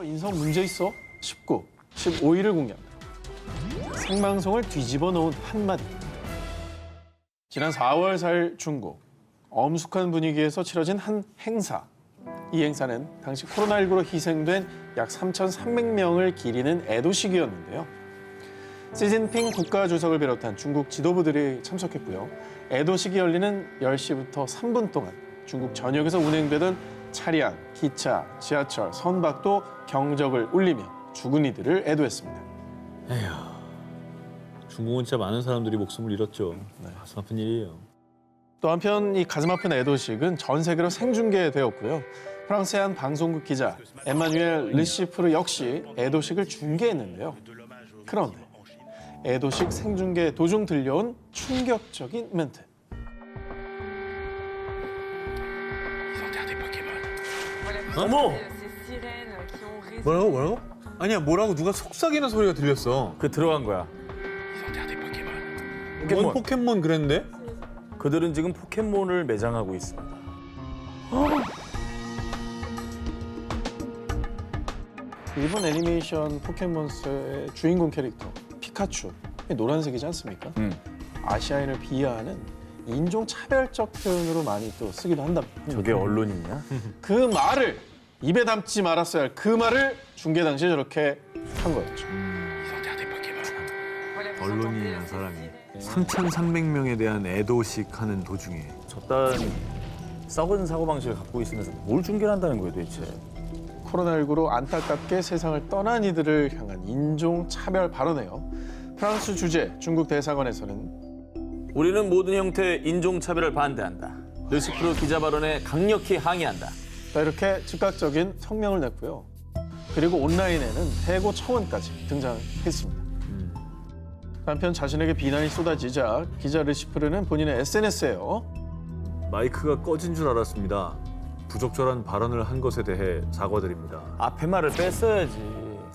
인성 문제 있어? 19, 15일을 공개합니다. 생방송을 뒤집어 놓은 한마디. 지난 4월 4일 중국 엄숙한 분위기에서 치러진 한 행사. 이 행사는 당시 코로나19로 희생된 약 3,300명을 기리는 애도식이었는데요. 시진핑 국가주석을 비롯한 중국 지도부들이 참석했고요. 애도식이 열리는 10시부터 3분 동안 중국 전역에서 운행되던 차량, 기차, 지하철, 선박도 경적을 울리며 죽은 이들을 애도했습니다. 에휴, 중국은 진짜 많은 사람들이 목숨을 잃었죠. 가슴 아픈 일이에요. 또 한편 이 가슴 아픈 애도식은 전 세계로 생중계되었고요. 프랑스의 한 방송국 기자 에마뉴엘 르시프르 역시 애도식을 중계했는데요. 그런데 애도식 생중계 도중 들려온 충격적인 멘트. 어머! 뭐라고? 아니야, 뭐라고 누가 속삭이는 소리가 들렸어. 그 들어간 거야. 뭔 포켓몬 그랬는데? 그들은 지금 포켓몬을 매장하고 있습니다. 일본 애니메이션 포켓몬스터의 주인공 캐릭터 피카츄, 노란색이지 않습니까? 아시아인을 비하하는 인종차별적 표현으로 많이 또 쓰기도 한답니다. 저게 언론이냐? 그 말을 입에 담지 말았어야 할 그 말을 중계 당시에 저렇게 한 거였죠. 언론이라는 사람이 3,300명에 대한 애도식 하는 도중에 저딴 썩은 사고방식을 갖고 있으면서 뭘 중계를 한다는 거예요 도대체. 코로나19로 안타깝게 세상을 떠난 이들을 향한 인종차별 발언에요. 프랑스 주재 중국 대사관에서는 우리는 모든 형태의 인종차별을 반대한다. 르시프르 기자 발언에 강력히 항의한다. 이렇게 즉각적인 성명을 냈고요. 그리고 온라인에는 해고 청원까지 등장했습니다. 한편 자신에게 비난이 쏟아지자 기자 르시프르는 본인의 SNS에요. 마이크가 꺼진 줄 알았습니다. 부적절한 발언을 한 것에 대해 사과드립니다. 앞에 말을 뺐어야지.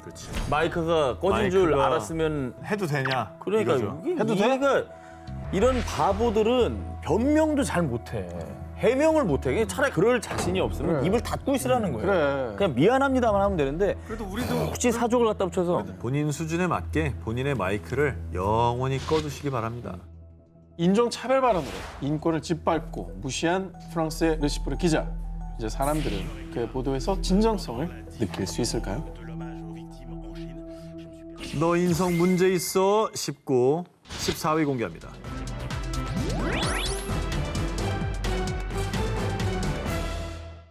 그렇지. 마이크가 꺼진 줄 마이크가 알았으면 해도 되냐? 그러니까 이거죠. 이게 해도 돼? 이해가 이런 바보들은 변명도 잘 못해. 해명을 못해. 그냥 차라리 그럴 자신이 없으면 그래. 입을 닫고 있으라는 거예요. 그래. 그냥 미안합니다만 하면 되는데 그래도 우리도 굳이 사족을 갖다 붙여서 본인 수준에 맞게 본인의 마이크를 영원히 꺼두시기 바랍니다. 인종차별 발언으로 인권을 짓밟고 무시한 프랑스의 르시프르 기자. 이제 사람들은 그의 보도에서 진정성을 느낄 수 있을까요? 너 인성 문제 있어 19, 14위 공개합니다.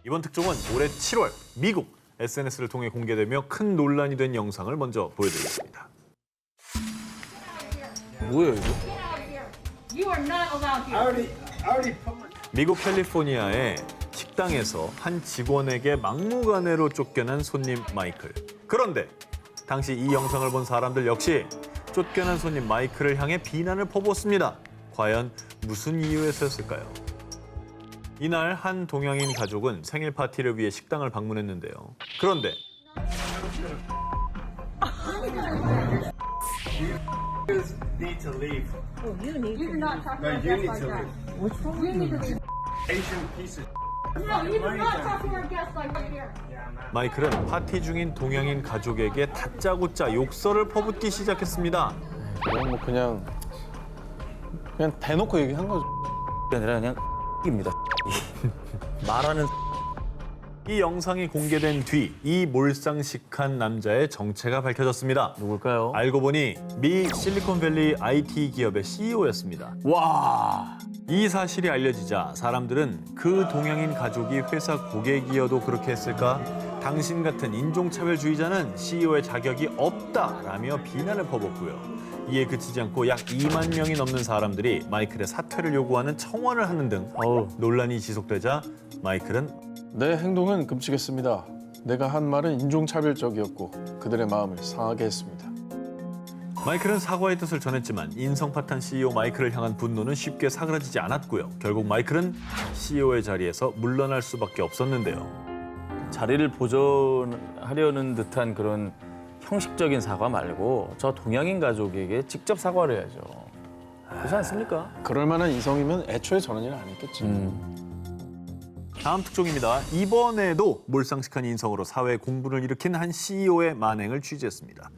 이번 특종은 올해 7월 미국 SNS를 통해 공개되며 큰 논란이 된 영상을 먼저 보여드리겠습니다. 뭐예요 이거? You are not allowed here. 미국 캘리포니아의 식당에서 한 직원에게 막무가내로 쫓겨난 손님 마이클. 그런데 당시 이 영상을 본 사람들 역시 쫓겨난 손님 마이클을 향해 비난을 퍼붓습니다. 과연 무슨 이유에서였을까요? 이날 한 동양인 가족은 생일 파티를 위해 식당을 방문했는데요. 그런데 You're not talking to our guests like that. What's wrong with you? No, you do not talk to our guests like that here. 마이클은 파티 중인 동양인 가족에게 다짜고짜 욕설을 퍼붓기 시작했습니다. 이건 뭐 그냥 대놓고 얘기한 거죠. 그게 아니라 그냥 입니다. 말하는 이 영상이 공개된 뒤 이 몰상식한 남자의 정체가 밝혀졌습니다. 누굴까요? 알고 보니 미 실리콘밸리 IT 기업의 CEO였습니다. 와. 이 사실이 알려지자 사람들은 그 동양인 가족이 회사 고객이어도 그렇게 했을까? 당신 같은 인종차별주의자는 CEO의 자격이 없다라며 비난을 퍼붓고요. 이에 그치지 않고 약 2만 명이 넘는 사람들이 마이클의 사퇴를 요구하는 청원을 하는 등 논란이 지속되자 마이클은 내 행동은 금치겠습니다. 내가 한 말은 인종차별적이었고 그들의 마음을 상하게 했습니다. 마이클은 사과의 뜻을 전했지만 인성파탄 CEO 마이클을 향한 분노는 쉽게 사그라지지 않았고요. 결국 마이클은 CEO의 자리에서 물러날 수밖에 없었는데요. 자리를 보존하려는 듯한 그런 형식적인 사과 말고 저 동양인 가족에게 직접 사과를 해야죠. 그렇지 않습니까? 그럴 만한 이성이면 애초에 저런 일을 안 했겠지. 다음 특종입니다. 이번에도 몰상식한 인성으로 사회 공분을 일으킨 한 CEO의 만행을 취재했습니다.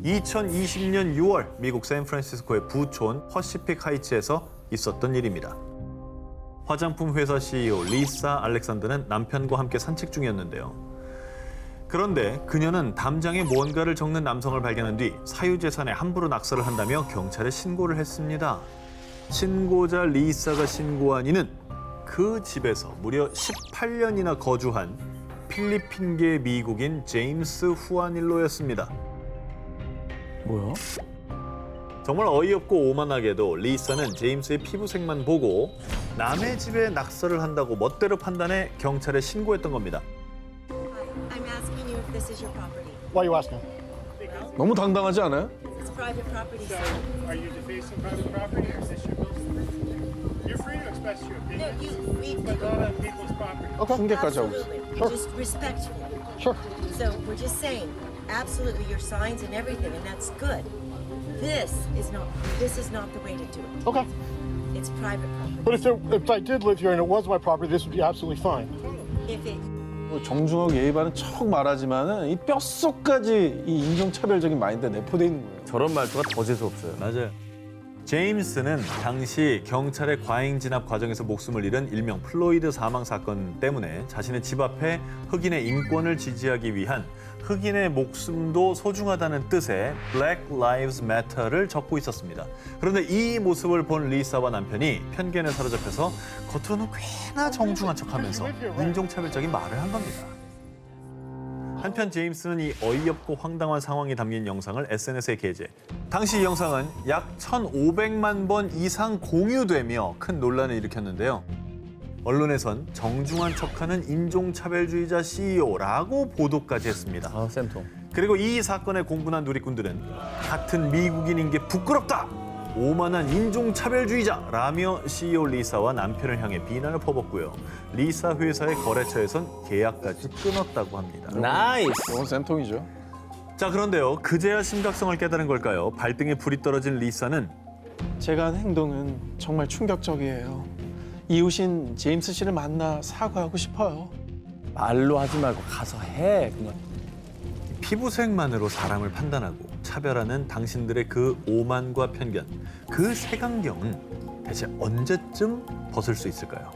2020년 6월 미국 샌프란시스코의 부촌 퍼시픽 하이츠에서 있었던 일입니다. 화장품 회사 CEO 리사 알렉산더는 남편과 함께 산책 중이었는데요. 그런데 그녀는 담장에 무언가를 적는 남성을 발견한 뒤 사유재산에 함부로 낙서를 한다며 경찰에 신고를 했습니다. 신고자 리사가 신고한 이는 그 집에서 무려 18년이나 거주한 필리핀계 미국인 제임스 후아닐로였습니다. 뭐야? 정말 어이없고 오만하게도 리사는 제임스의 피부색만 보고 남의 집에 낙서를 한다고 멋대로 판단해 경찰에 신고했던 겁니다. I'm asking you if this is your property. Why are you asking? 너무 당당하지 않아요? It's private property, sir. Are you defacing private property or is this your building? You're free to express your No, opinion, we but not on people's property. 핑계까지 하고 있어. absolutely. Sure. Just respectfully. Sure. So we're just saying, absolutely, your signs and everything, and that's good. This is not the way to do it. Okay. It's private property. But if I did live here and it was my property, this would be absolutely fine. If it 정중하고 예의 바른 척 말하지만은 이 뼛속까지 이 인종차별적인 마인드가 내포돼 있는 거예요. 저런 말투가 더 재수 없어요. 맞아요. 제임스는 당시 경찰의 과잉 진압 과정에서 목숨을 잃은 일명 플로이드 사망 사건 때문에 자신의 집 앞에 흑인의 인권을 지지하기 위한 흑인의 목숨도 소중하다는 뜻의 Black Lives Matter를 적고 있었습니다. 그런데 이 모습을 본 리사와 남편이 편견에 사로잡혀서 겉으로는 꽤나 정중한 척하면서 인종차별적인 말을 한 겁니다. 한편 제임스는 이 어이없고 황당한 상황이 담긴 영상을 SNS에 게재. 당시 이 영상은 약 1,500만 번 이상 공유되며 큰 논란을 일으켰는데요. 언론에선 정중한 척하는 인종차별주의자 CEO라고 보도까지 했습니다. 아, 쌤통. 그리고 이 사건에 공분한 누리꾼들은 같은 미국인인 게 부끄럽다! 오만한 인종차별주의자라며 CEO 리사와 남편을 향해 비난을 퍼붓고요. 리사 회사의 거래처에선 계약까지 끊었다고 합니다. 나이스. 이건 쌤통이죠. 자, 그런데요. 그제야 심각성을 깨달은 걸까요? 발등에 불이 떨어진 리사는 제가 한 행동은 정말 충격적이에요. 이웃인 제임스 씨를 만나 사과하고 싶어요. 말로 하지 말고 가서 해. 그냥. 피부색만으로 사람을 판단하고 차별하는 당신들의 그 오만과 편견, 그 색안경은 대체 언제쯤 벗을 수 있을까요?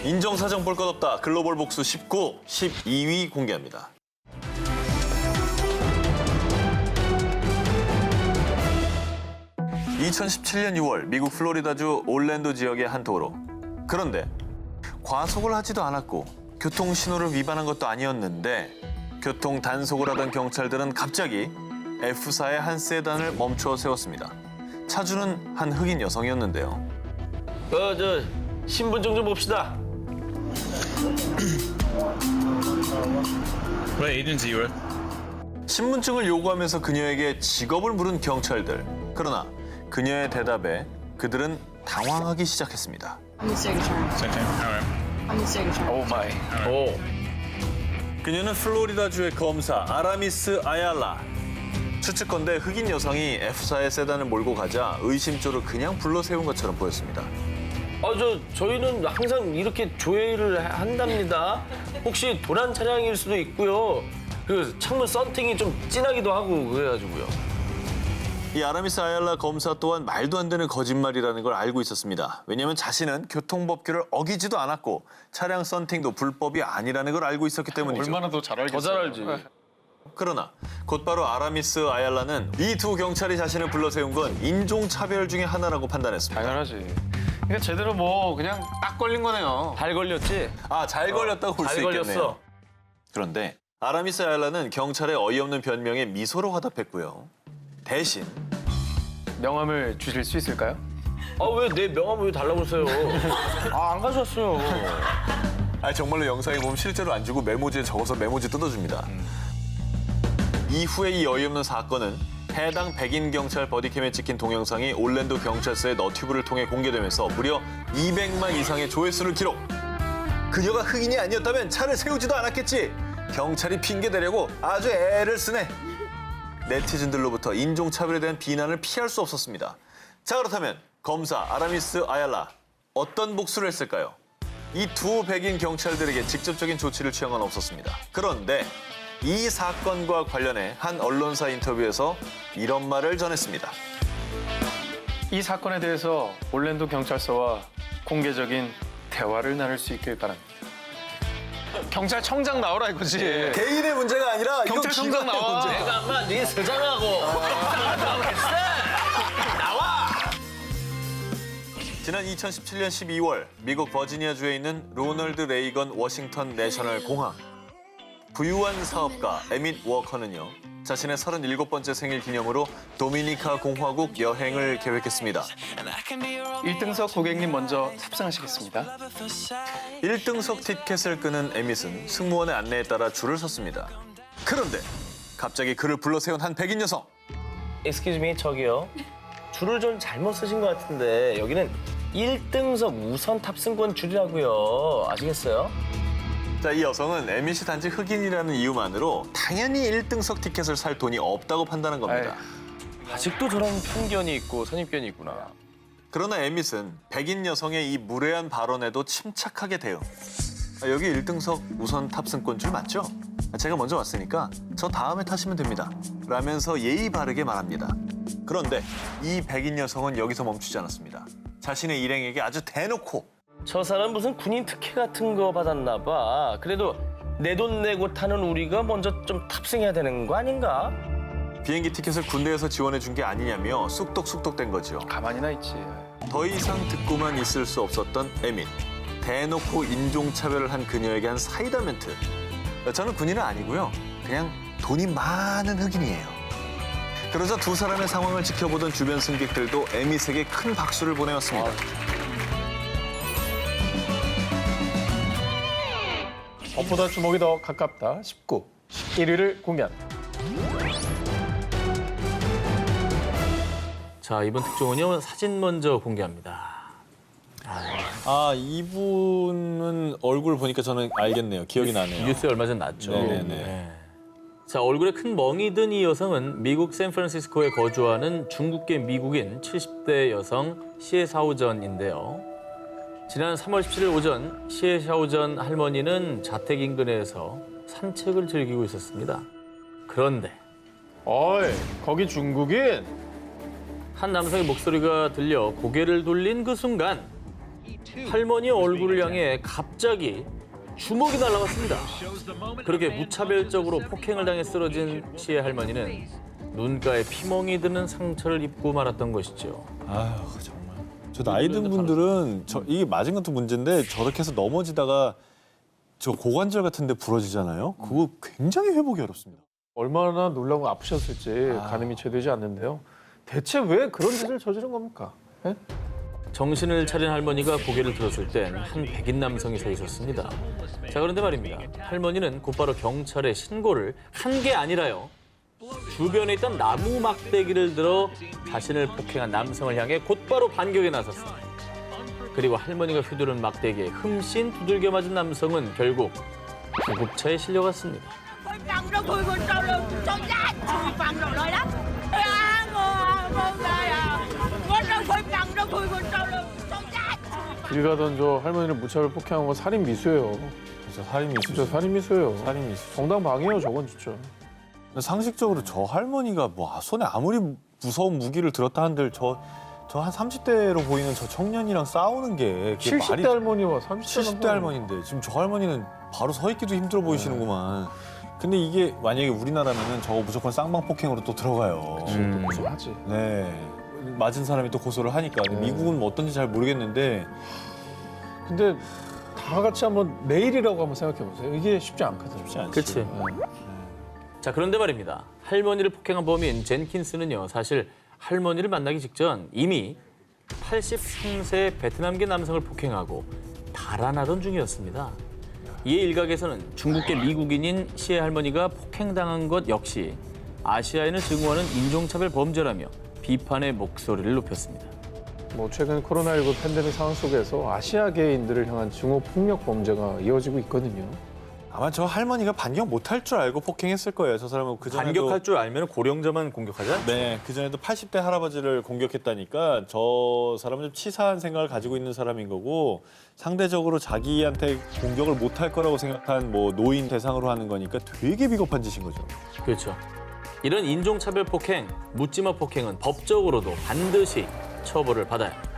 인정사정 볼 것 없다. 글로벌 복수 19, 12위 공개합니다. (2017년 6월) 미국 플로리다주 올랜도 지역의 한 도로. 그런데 과속을 하지도 않았고 교통 신호를 위반한 것도 아니었는데 교통 단속을 하던 경찰들은 갑자기 F사의 한 세단을 멈춰 세웠습니다. 차주는 한 흑인 여성이었는데요. 저 신분증 좀 봅시다. What agency you with? 신분증을 요구하면서 그녀에게 직업을 물은 경찰들. 그러나 그녀의 대답에 그들은 당황하기 시작했습니다. I'm the signature. Second. All right. I'm the signature. Oh my. 오, 그녀는 플로리다주의 검사 아라미스 아얄라. 추측컨대 흑인 여성이 F사의 세단을 몰고 가자 의심조로 그냥 불러 세운 것처럼 보였습니다. 저희는 항상 이렇게 조회를 한답니다. 혹시 도난 차량일 수도 있고요. 그 창문 썬팅이 좀 진하기도 하고 그래가지고요. 이 아라미스 아얄라 검사 또한 말도 안 되는 거짓말이라는 걸 알고 있었습니다. 왜냐하면 자신은 교통법규를 어기지도 않았고 차량 썬팅도 불법이 아니라는 걸 알고 있었기 때문이죠. 얼마나 더 잘 알겠어요. 더 잘 알지. 그러나 곧바로 아라미스 아얄라는 이 두 경찰이 자신을 불러세운 건 인종차별 중에 하나라고 판단했습니다. 당연하지. 그러니까 제대로 뭐 그냥 딱 걸린 거네요. 잘 걸렸지? 아, 잘 걸렸다고 볼 수 잘 있겠네요. 걸렸어. 그런데 아라미스 아얄라는 경찰의 어이없는 변명에 미소로 화답했고요. 대신 명함을 주실 수 있을까요? 왜 내 명함 왜 달라고 그러세요? 안 가져왔어요. 정말로 영상에 보면 실제로 안 주고 메모지에 적어서 메모지 뜯어줍니다. 이후에 이 어이없는 사건은 해당 백인 경찰 버디캠에 찍힌 동영상이 올랜도 경찰서의 너튜브를 통해 공개되면서 무려 200만 이상의 조회수를 기록. 그녀가 흑인이 아니었다면 차를 세우지도 않았겠지. 경찰이 핑계대려고 아주 애를 쓰네. 네티즌들로부터 인종차별에 대한 비난을 피할 수 없었습니다. 자, 그렇다면 검사 아라미스 아얄라 어떤 복수를 했을까요? 이 두 백인 경찰들에게 직접적인 조치를 취한 건 없었습니다. 그런데 이 사건과 관련해 한 언론사 인터뷰에서 이런 말을 전했습니다. 이 사건에 대해서 올랜도 경찰서와 공개적인 대화를 나눌 수 있길 바랍니다. 경찰청장 나오라 이거지. 개인의 문제가 아니라 경찰청장 나와. 내가 아마 네 서장하고 나오겠어. 나와. 지난 2017년 12월 미국 버지니아주에 있는 로널드 레이건 워싱턴 내셔널 공항. 부유한 사업가 에밋 워커는요. 자신의 37번째 생일 기념으로 도미니카 공화국 여행을 계획했습니다. 1등석 고객님 먼저 탑승하시겠습니다. 1등석 티켓을 끄는 에밋은 승무원의 안내에 따라 줄을 섰습니다. 그런데 갑자기 그를 불러세운 한 백인 여성. Excuse me, 저기요. 줄을 좀 잘못 쓰신 것 같은데 여기는 1등석 우선 탑승권 줄이라고요. 아시겠어요? 자, 이 여성은 에밋이 단지 흑인이라는 이유만으로 당연히 1등석 티켓을 살 돈이 없다고 판단한 겁니다. 아직도 저런 편견이 있고 선입견이 있구나. 그러나 에밋은 백인 여성의 이 무례한 발언에도 침착하게 대응. 여기 1등석 우선 탑승권 줄 맞죠? 제가 먼저 왔으니까 저 다음에 타시면 됩니다. 라면서 예의 바르게 말합니다. 그런데 이 백인 여성은 여기서 멈추지 않았습니다. 자신의 일행에게 아주 대놓고 저 사람 무슨 군인 특혜 같은 거 받았나 봐. 그래도 내 돈 내고 타는 우리가 먼저 좀 탑승해야 되는 거 아닌가? 비행기 티켓을 군대에서 지원해 준 게 아니냐며 쑥덕쑥덕댄 거죠. 가만히나 있지. 더 이상 듣고만 있을 수 없었던 에밋. 대놓고 인종차별을 한 그녀에게 한 사이다 멘트. 저는 군인은 아니고요. 그냥 돈이 많은 흑인이에요. 그러자 두 사람의 상황을 지켜보던 주변 승객들도 에밋에게 큰 박수를 보내왔습니다. 법보다 주먹이 더 가깝다. 19, 11위를 공개합니다. 자, 이번 특종은요. 사진 먼저 공개합니다. 아, 이분은 얼굴 보니까 저는 알겠네요. 기억이 나네요. 뉴스에 얼마 전 났죠. 네네네. 네. 자, 얼굴에 큰 멍이 든 이 여성은 미국 샌프란시스코에 거주하는 중국계 미국인 70대 여성 시에 샤오전인데요. 지난 3월 17일 오전 시에 샤오전 할머니는 자택 인근에서 산책을 즐기고 있었습니다. 그런데 어이, 거기 중국인? 한 남성의 목소리가 들려 고개를 돌린 그 순간 할머니 얼굴을 향해 갑자기 주먹이 날아갔습니다. 그렇게 무차별적으로 폭행을 당해 쓰러진 시의 할머니는 눈가에 피멍이 드는 상처를 입고 말았던 것이죠. 아휴, 정말. 저 나이 든 분들은 이게 맞은 것도 문제인데 저렇게 해서 넘어지다가 저 고관절 같은 데 부러지잖아요. 그거 굉장히 회복이 어렵습니다. 얼마나 놀라고 아프셨을지 가늠이 채되지 않는데요. 대체 왜 그런 짓을 저지른 겁니까? 예? 정신을 차린 할머니가 고개를 들었을 땐 한 백인 남성이 서 있었습니다. 자, 그런데 말입니다. 할머니는 곧바로 경찰에 신고를 한 게 아니라요. 주변에 있던 나무 막대기를 들어 자신을 폭행한 남성을 향해 곧바로 반격에 나섰습니다. 그리고 할머니가 휘두른 막대기에 흠씬 두들겨 맞은 남성은 결국 구급차에 실려갔습니다. 길 가던 저 할머니를 무차별 폭행한 건 살인 미수예요. 진짜 살인 미수. 진짜 살인 미수예요. 살인 미수. 정당방위예요, 저건 진짜. 상식적으로 저 할머니가 뭐 손에 아무리 무서운 무기를 들었다 한들 저 한 30대로 보이는 저 청년이랑 싸우는 게 70대 할머니와 70대 할머니인데 지금 저 할머니는 바로 서 있기도 힘들어 보이시는구만. 근데 이게 만약에 우리나라면은 저거 무조건 쌍방 폭행으로 또 들어가요. 고소하지. 네. 맞은 사람이 또 고소를 하니까. 근데 미국은 뭐 어떤지 잘 모르겠는데 근데 다 같이 한번 내일이라고 한번 생각해 보세요. 이게 쉽지 않거든요. 쉽지 않죠. 그치. 네. 자, 그런데 말입니다. 할머니를 폭행한 범인 젠킨스는요. 사실 할머니를 만나기 직전 이미 83세 베트남계 남성을 폭행하고 달아나던 중이었습니다. 이에 일각에서는 중국계 미국인인 시의 할머니가 폭행당한 것 역시 아시아인을 증오하는 인종차별 범죄라며 비판의 목소리를 높였습니다. 뭐 최근 코로나19 팬데믹 상황 속에서 아시아계인들을 향한 증오 폭력 범죄가 이어지고 있거든요. 아마 저 할머니가 반격 못할 줄 알고 폭행했을 거예요. 저 사람은 그 전에도 반격할 줄 알면 고령자만 공격하지 않죠? 네, 그 전에도 80대 할아버지를 공격했다니까 저 사람은 좀 치사한 생각을 가지고 있는 사람인 거고 상대적으로 자기한테 공격을 못할 거라고 생각한 뭐 노인 대상으로 하는 거니까 되게 비겁한 짓인 거죠. 그렇죠. 이런 인종차별 폭행, 묻지마 폭행은 법적으로도 반드시 처벌을 받아야 합니다.